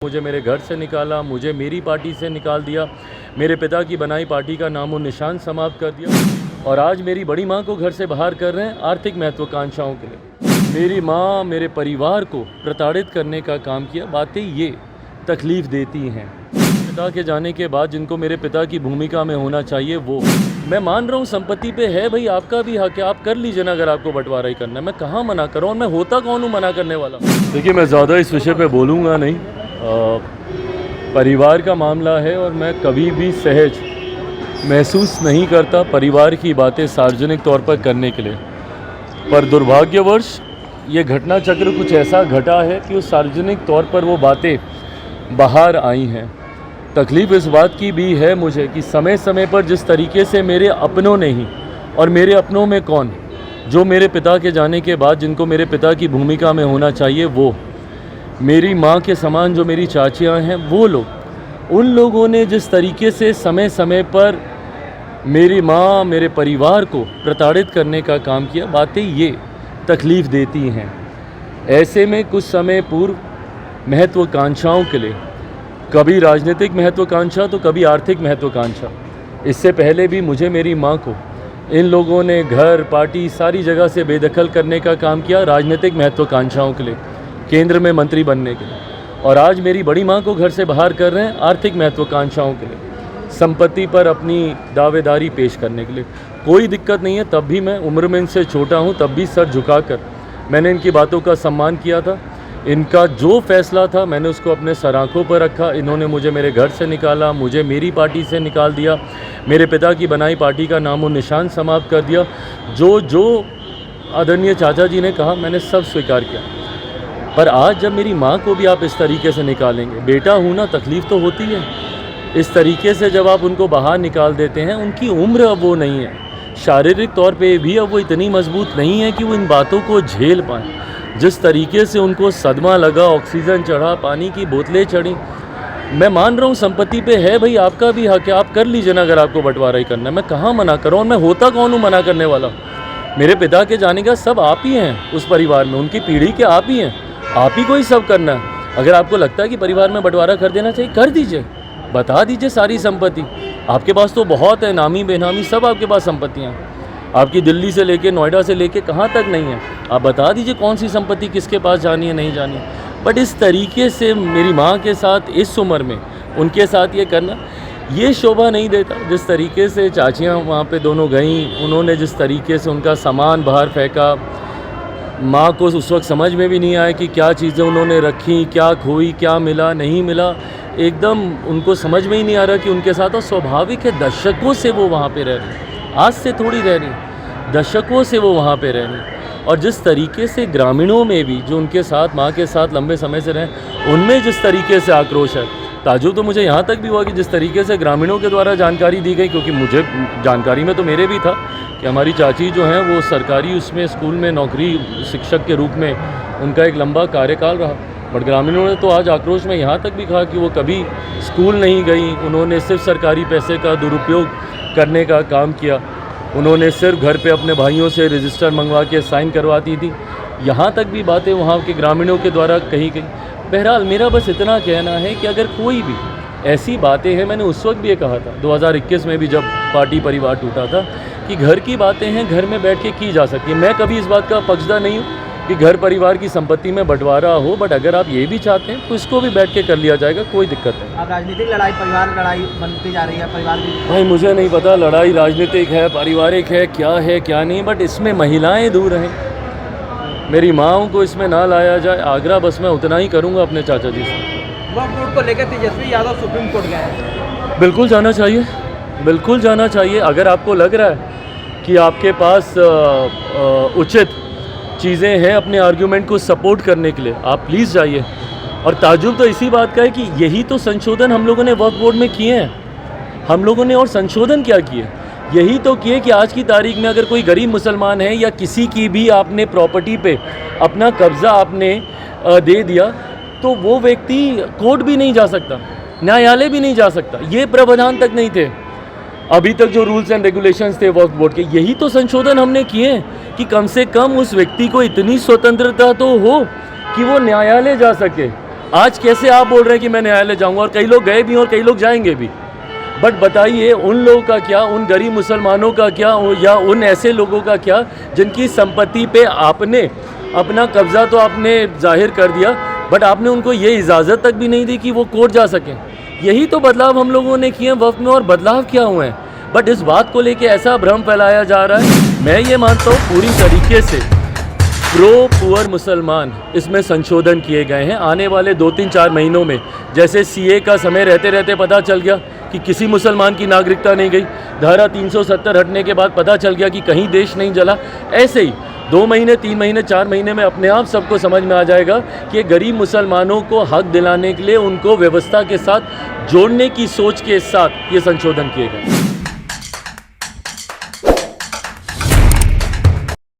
मुझे मेरे घर से निकाला, मुझे मेरी पार्टी से निकाल दिया, मेरे पिता की बनाई पार्टी का नामो निशान समाप्त कर दिया और आज मेरी बड़ी माँ को घर से बाहर कर रहे हैं आर्थिक महत्वाकांक्षाओं के लिए। मेरी माँ मेरे परिवार को प्रताड़ित करने का काम किया। बातें ये तकलीफ़ देती हैं। पिता के जाने के बाद जिनको मेरे पिता की भूमिका में होना चाहिए वो मैं मान रहा हूँ। संपत्ति पे है भाई, आपका भी हक है, आप कर लीजिए ना। अगर आपको बंटवारा ही करना है, मैं कहाँ मना कर रहा हूँ। मैं होता कौन हूँ मना करने वाला। देखिए, मैं ज़्यादा इस विषय पे बोलूँगा नहीं। परिवार का मामला है और मैं कभी भी सहज महसूस नहीं करता परिवार की बातें सार्वजनिक तौर पर करने के लिए। पर दुर्भाग्यवश ये घटना चक्र कुछ ऐसा घटा है कि उस सार्वजनिक तौर पर वो बातें बाहर आई हैं। तकलीफ़ इस बात की भी है मुझे कि समय समय पर जिस तरीके से मेरे अपनों ने ही, और मेरे अपनों में कौन, जो मेरे पिता के जाने के बाद जिनको मेरे पिता की भूमिका में होना चाहिए वो मेरी माँ के समान जो मेरी चाचियाँ हैं, वो लोग, उन लोगों ने जिस तरीके से समय समय पर मेरी माँ मेरे परिवार को प्रताड़ित करने का काम किया, बातें ये तकलीफ़ देती हैं। ऐसे में कुछ समय पूर्व महत्वाकांक्षाओं के लिए, कभी राजनीतिक महत्वाकांक्षा तो कभी आर्थिक महत्वाकांक्षा, इससे पहले भी मुझे मेरी माँ को इन लोगों ने घर, पार्टी, सारी जगह से बेदखल करने का काम किया राजनीतिक महत्वाकांक्षाओं के लिए, केंद्र में मंत्री बनने के लिए। और आज मेरी बड़ी माँ को घर से बाहर कर रहे हैं आर्थिक महत्वाकांक्षाओं के लिए, संपत्ति पर अपनी दावेदारी पेश करने के लिए। कोई दिक्कत नहीं है, तब भी मैं उम्र में इनसे छोटा हूँ, तब भी सर झुकाकर मैंने इनकी बातों का सम्मान किया था। इनका जो फैसला था मैंने उसको अपने सर आँखों पर रखा। इन्होंने मुझे मेरे घर से निकाला, मुझे मेरी पार्टी से निकाल दिया, मेरे पिता की बनाई पार्टी का नामो निशान समाप्त कर दिया। जो आदरणीय चाचा जी ने कहा मैंने सब स्वीकार किया। पर आज जब मेरी माँ को भी आप इस तरीके से निकालेंगे, बेटा हूँ ना, तकलीफ़ तो होती है। इस तरीके से जब आप उनको बाहर निकाल देते हैं, उनकी उम्र अब वो नहीं है, शारीरिक तौर पे भी अब वो इतनी मजबूत नहीं है कि वो इन बातों को झेल पाएँ। जिस तरीके से उनको सदमा लगा, ऑक्सीजन चढ़ा, पानी की बोतलें चढ़ी। मैं मान रहा हूँ संपत्ति पे है भाई, आपका भी हक है, आप कर लीजिए ना। अगर आपको बंटवारा ही करना है, मैं कहाँ मना कर रहा हूँ। मैं होता कौन हूँ मना करने वाला। मेरे पिता के जाने का सब आप ही हैं उस परिवार में, उनकी पीढ़ी के आप ही हैं, आप ही को ही सब करना है। अगर आपको लगता है कि परिवार में बंटवारा कर देना चाहिए, कर दीजिए, बता दीजिए सारी संपत्ति। आपके पास तो बहुत है, नामी बेनामी सब आपके पास संपत्तियाँ हैं। आपकी दिल्ली से लेके नोएडा से लेके कहाँ तक नहीं है, आप बता दीजिए कौन सी संपत्ति किसके पास जानी है, नहीं जानी है। बट इस तरीके से मेरी माँ के साथ इस उम्र में उनके साथ ये करना, ये शोभा नहीं देता। जिस तरीके से चाचियाँ वहाँ पे दोनों गईं, उन्होंने जिस तरीके से उनका सामान बाहर फेंका, माँ को उस वक्त समझ में भी नहीं आया कि क्या चीज़ें उन्होंने रखी, क्या खोई, क्या मिला, नहीं मिला। एकदम उनको समझ में ही नहीं आ रहा कि उनके साथ, और स्वाभाविक है, दशकों से वो वहाँ पे रह रही, आज से थोड़ी रह रही, दशकों से वो वहाँ पे रह रही। और जिस तरीके से ग्रामीणों में भी जो उनके साथ, माँ के साथ लंबे समय से रहे, उनमें जिस तरीके से आक्रोश है। ताजुब तो मुझे यहाँ तक भी हुआ कि जिस तरीके से ग्रामीणों के द्वारा जानकारी दी गई, क्योंकि मुझे जानकारी में तो मेरे भी था कि हमारी चाची जो हैं वो सरकारी उसमें स्कूल में नौकरी, शिक्षक के रूप में उनका एक लंबा कार्यकाल रहा। बट ग्रामीणों ने तो आज आक्रोश में यहाँ तक भी कहा कि वो कभी स्कूल नहीं गई, उन्होंने सिर्फ सरकारी पैसे का दुरुपयोग करने का काम किया, उन्होंने सिर्फ घर पे अपने भाइयों से रजिस्टर मंगवा के साइन करवाती थी। यहाँ तक भी बातें वहाँ के ग्रामीणों के द्वारा कही गई। बहरहाल मेरा बस इतना कहना है कि अगर कोई भी ऐसी बातें हैं, मैंने उस वक्त भी ये कहा था 2021 में भी जब पार्टी परिवार टूटा था, कि घर की बातें हैं घर में बैठ के की जा सकती है। मैं कभी इस बात का पक्षधर नहीं हूँ कि घर परिवार की संपत्ति में बंटवारा हो, बट अगर आप ये भी चाहते हैं तो इसको भी बैठ के कर लिया जाएगा, कोई दिक्कत नहीं। अब राजनीतिक लड़ाई, परिवार लड़ाई बनती जा रही है, परिवार की। भाई मुझे नहीं पता लड़ाई राजनीतिक है, पारिवारिक है, क्या नहीं, बट इसमें महिलाएं दूर रहें, मेरी माँओं को इसमें ना लाया जाए। आग्रह बस मैं उतना ही करूँगा अपने चाचा जी से। वक्फ बोर्ड को लेकर तेजस्वी यादव सुप्रीम कोर्ट गए हैं। बिल्कुल जाना चाहिए, बिल्कुल जाना चाहिए। अगर आपको लग रहा है कि आपके पास उचित चीज़ें हैं अपने आर्ग्यूमेंट को सपोर्ट करने के लिए, आप प्लीज़ जाइए। और ताजुब तो इसी बात का है कि यही तो संशोधन हम लोगों ने वक्फ बोर्ड में किए हैं। हम लोगों ने और संशोधन क्या किए, यही तो किए कि आज की तारीख में अगर कोई गरीब मुसलमान है या किसी की भी आपने प्रॉपर्टी पे अपना कब्ज़ा आपने दे दिया, तो वो व्यक्ति कोर्ट भी नहीं जा सकता, न्यायालय भी नहीं जा सकता। ये प्रावधान तक नहीं थे अभी तक जो रूल्स एंड रेगुलेशंस थे वक्फ बोर्ड के। यही तो संशोधन हमने किए कि कम से कम उस व्यक्ति को इतनी स्वतंत्रता तो हो कि वो न्यायालय जा सके, आज कैसे आप बोल रहे हैं कि मैं न्यायालय जाऊंगा, और कई लोग गए भी और कई लोग जाएंगे भी। बट बताइए उन लोगों का क्या, उन गरीब मुसलमानों का क्या, या उन ऐसे लोगों का क्या जिनकी संपत्ति पे आपने अपना कब्ज़ा तो आपने जाहिर कर दिया, बट आपने उनको ये इजाज़त तक भी नहीं दी कि वो कोर्ट जा सकें। यही तो बदलाव हम लोगों ने किए हैं वक्त में, और बदलाव क्या हुए हैं। बट इस बात को लेके ऐसा भ्रम फैलाया जा रहा है। मैं ये मानता हूँ पूरी तरीके से प्रो पुअर मुसलमान इसमें संशोधन किए गए हैं। आने वाले 2-3-4 महीनों में, जैसे सीए का समय रहते रहते पता चल गया कि किसी मुसलमान की नागरिकता नहीं गई, धारा 370 हटने के बाद पता चल गया कि कहीं देश नहीं जला, ऐसे ही 2 महीने, 3 महीने, 4 महीने में अपने आप सबको समझ में आ जाएगा कि गरीब मुसलमानों को हक दिलाने के लिए उनको व्यवस्था के साथ जोड़ने की सोच के साथ ये संशोधन किए गए।